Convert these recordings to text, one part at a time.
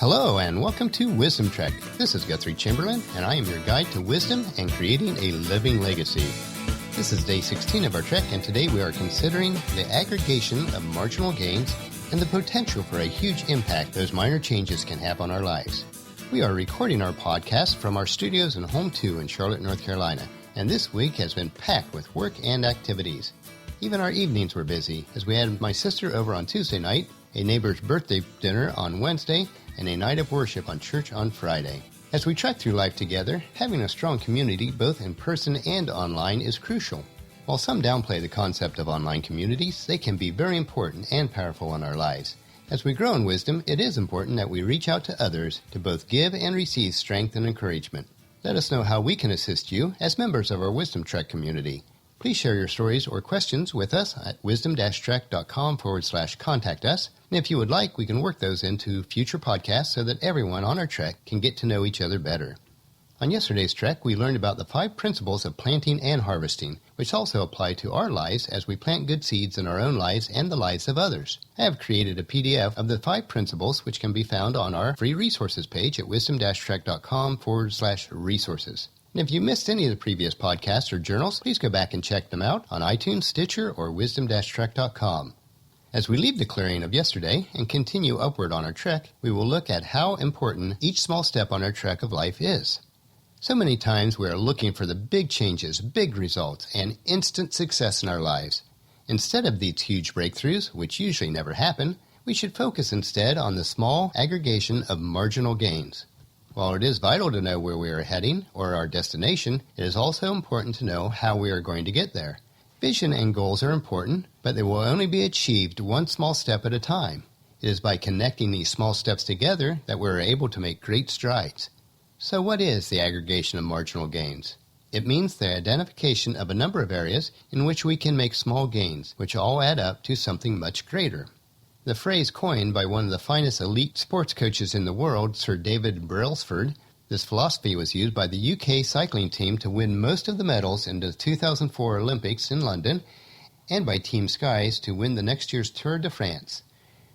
Hello and welcome to Wisdom Trek. This is Guthrie Chamberlain and I am your guide to wisdom and creating a living legacy. This is day 16 of our trek and today we are considering the aggregation of marginal gains and the potential for a huge impact those minor changes can have on our lives. We are recording our podcast from our studios in Home 2 in Charlotte, North Carolina, and this week has been packed with work and activities. Even our evenings were busy as we had my sister over on Tuesday night, a neighbor's birthday dinner on Wednesday, and a night of worship on church on Friday. As we trek through life together, having a strong community both in person and online is crucial. While some downplay the concept of online communities, they can be very important and powerful in our lives. As we grow in wisdom, it is important that we reach out to others to both give and receive strength and encouragement. Let us know how we can assist you as members of our Wisdom Trek community. Please share your stories or questions with us at wisdom-trek.com/contact us. And if you would like, we can work those into future podcasts so that everyone on our trek can get to know each other better. On yesterday's trek, we learned about the 5 principles of planting and harvesting, which also apply to our lives as we plant good seeds in our own lives and the lives of others. I have created a PDF of the 5 principles, which can be found on our free resources page at wisdom-trek.com/resources. And if you missed any of the previous podcasts or journals, please go back and check them out on iTunes, Stitcher, or wisdom-trek.com. As we leave the clearing of yesterday and continue upward on our trek, we will look at how important each small step on our trek of life is. So many times we are looking for the big changes, big results, and instant success in our lives. Instead of these huge breakthroughs, which usually never happen, we should focus instead on the small aggregation of marginal gains. While it is vital to know where we are heading or our destination, it is also important to know how we are going to get there. Vision and goals are important, but they will only be achieved one small step at a time. It is by connecting these small steps together that we are able to make great strides. So what is the aggregation of marginal gains? It means the identification of a number of areas in which we can make small gains, which all add up to something much greater. The phrase coined by one of the finest elite sports coaches in the world, Sir David Brailsford, this philosophy was used by the UK cycling team to win most of the medals in the 2004 Olympics in London and by Team Skies to win the next year's Tour de France.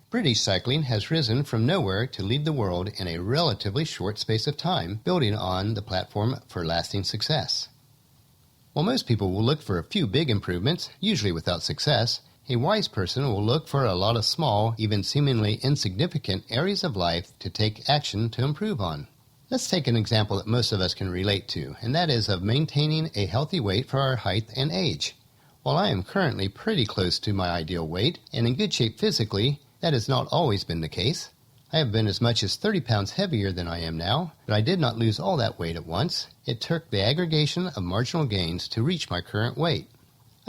British cycling has risen from nowhere to lead the world in a relatively short space of time, building on the platform for lasting success. While most people will look for a few big improvements, usually without success, a wise person will look for a lot of small, even seemingly insignificant areas of life to take action to improve on. Let's take an example that most of us can relate to, and that is of maintaining a healthy weight for our height and age. While I am currently pretty close to my ideal weight and in good shape physically, that has not always been the case. I have been as much as 30 pounds heavier than I am now, but I did not lose all that weight at once. It took the aggregation of marginal gains to reach my current weight.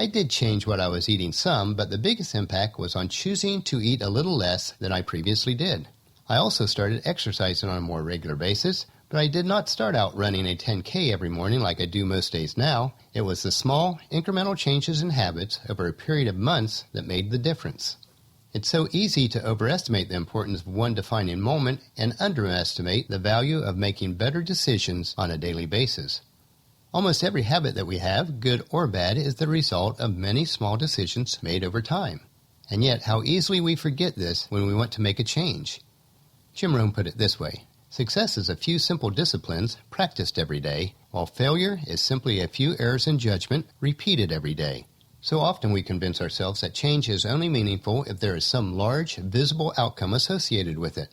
I did change what I was eating some, but the biggest impact was on choosing to eat a little less than I previously did. I also started exercising on a more regular basis, but I did not start out running a 10K every morning like I do most days now. It was the small, incremental changes in habits over a period of months that made the difference. It's so easy to overestimate the importance of one defining moment and underestimate the value of making better decisions on a daily basis. Almost every habit that we have, good or bad, is the result of many small decisions made over time. And yet, how easily we forget this when we want to make a change. Jim Rohn put it this way: success is a few simple disciplines practiced every day, while failure is simply a few errors in judgment repeated every day. So often we convince ourselves that change is only meaningful if there is some large, visible outcome associated with it,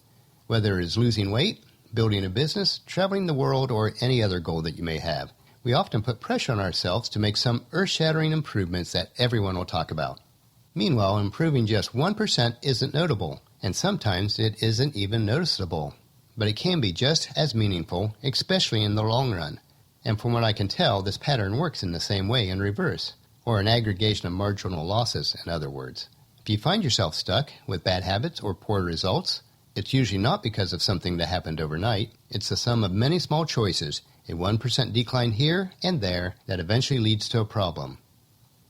whether it is losing weight, building a business, traveling the world, or any other goal that you may have. We often put pressure on ourselves to make some earth-shattering improvements that everyone will talk about. Meanwhile, improving just 1% isn't notable, and sometimes it isn't even noticeable. But it can be just as meaningful, especially in the long run. And from what I can tell, this pattern works in the same way in reverse, or an aggregation of marginal losses, in other words. If you find yourself stuck with bad habits or poor results, it's usually not because of something that happened overnight. It's the sum of many small choices, a 1% decline here and there that eventually leads to a problem.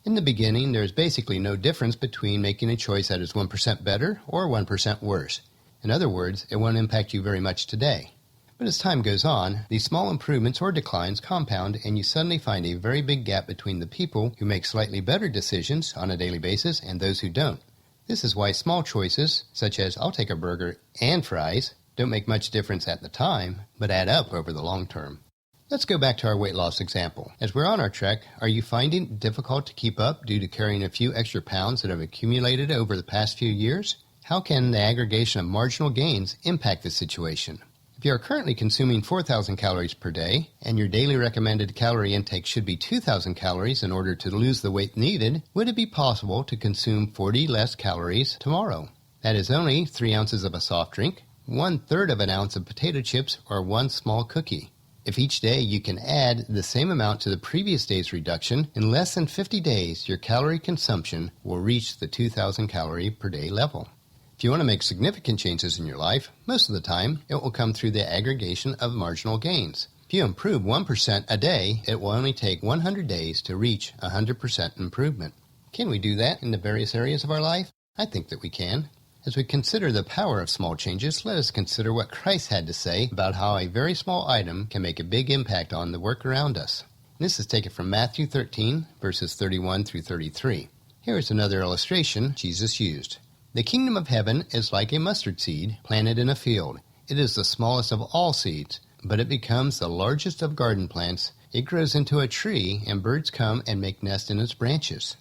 In the beginning, there is basically no difference between making a choice that is 1% better or 1% worse. In other words, it won't impact you very much today. But as time goes on, these small improvements or declines compound and you suddenly find a very big gap between the people who make slightly better decisions on a daily basis and those who don't. This is why small choices, such as I'll take a burger and fries, don't make much difference at the time, but add up over the long term. Let's go back to our weight loss example. As we're on our trek, are you finding it difficult to keep up due to carrying a few extra pounds that have accumulated over the past few years? How can the aggregation of marginal gains impact this situation? If you are currently consuming 4,000 calories per day, and your daily recommended calorie intake should be 2,000 calories in order to lose the weight needed, would it be possible to consume 40 less calories tomorrow? That is only 3 ounces of a soft drink, 1/3 of an ounce of potato chips, or 1 small cookie. If each day you can add the same amount to the previous day's reduction, in less than 50 days, your calorie consumption will reach the 2,000 calorie per day level. If you want to make significant changes in your life, most of the time, it will come through the aggregation of marginal gains. If you improve 1% a day, it will only take 100 days to reach 100% improvement. Can we do that in the various areas of our life? I think that we can. As we consider the power of small changes, let us consider what Christ had to say about how a very small item can make a big impact on the work around us. This is taken from Matthew 13, verses 31 through 33. Here is another illustration Jesus used. The kingdom of heaven is like a mustard seed planted in a field. It is the smallest of all seeds, but it becomes the largest of garden plants. It grows into a tree, and birds come and make nests in its branches.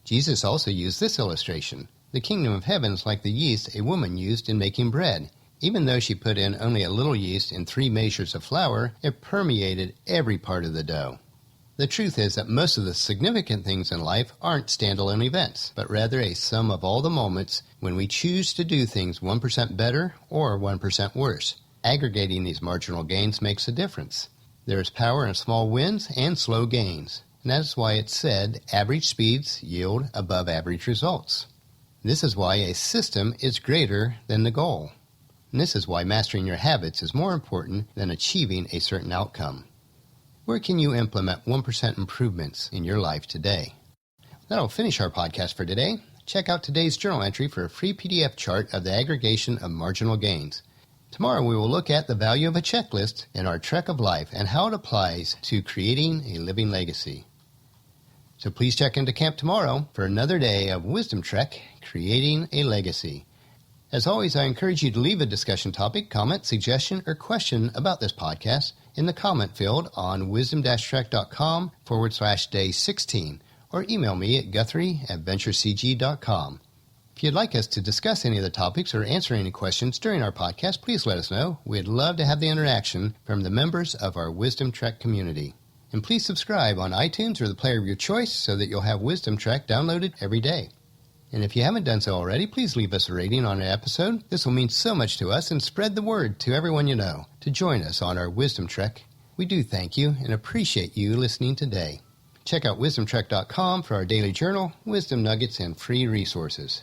Jesus also used this illustration. The kingdom of heaven is like the yeast a woman used in making bread. Even though she put in only a little yeast in 3 measures of flour, it permeated every part of the dough. The truth is that most of the significant things in life aren't standalone events, but rather a sum of all the moments when we choose to do things 1% better or 1% worse. Aggregating these marginal gains makes a difference. There is power in small wins and slow gains, and that is why it's said average speeds yield above average results. This is why a system is greater than the goal. And this is why mastering your habits is more important than achieving a certain outcome. Where can you implement 1% improvements in your life today? That'll finish our podcast for today. Check out today's journal entry for a free PDF chart of the aggregation of marginal gains. Tomorrow we will look at the value of a checklist in our trek of life and how it applies to creating a living legacy. So please check into camp tomorrow for another day of Wisdom Trek, Creating a Legacy. As always, I encourage you to leave a discussion topic, comment, suggestion, or question about this podcast in the comment field on wisdom-trek.com/day 16 or email me at guthrie@venturecg.com. If you'd like us to discuss any of the topics or answer any questions during our podcast, please let us know. We'd love to have the interaction from the members of our Wisdom Trek community. And please subscribe on iTunes or the player of your choice so that you'll have Wisdom Trek downloaded every day. And if you haven't done so already, please leave us a rating on an episode. This will mean so much to us, and spread the word to everyone you know to join us on our Wisdom Trek. We do thank you and appreciate you listening today. Check out wisdomtrek.com for our daily journal, wisdom nuggets, and free resources.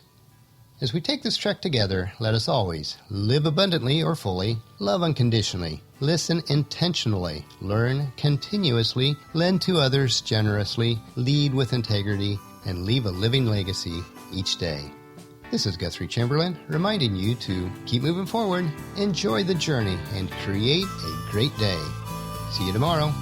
As we take this trek together, let us always live abundantly or fully, love unconditionally, listen intentionally, learn continuously, lend to others generously, lead with integrity, and leave a living legacy each day. This is Guthrie Chamberlain reminding you to keep moving forward, enjoy the journey, and create a great day. See you tomorrow.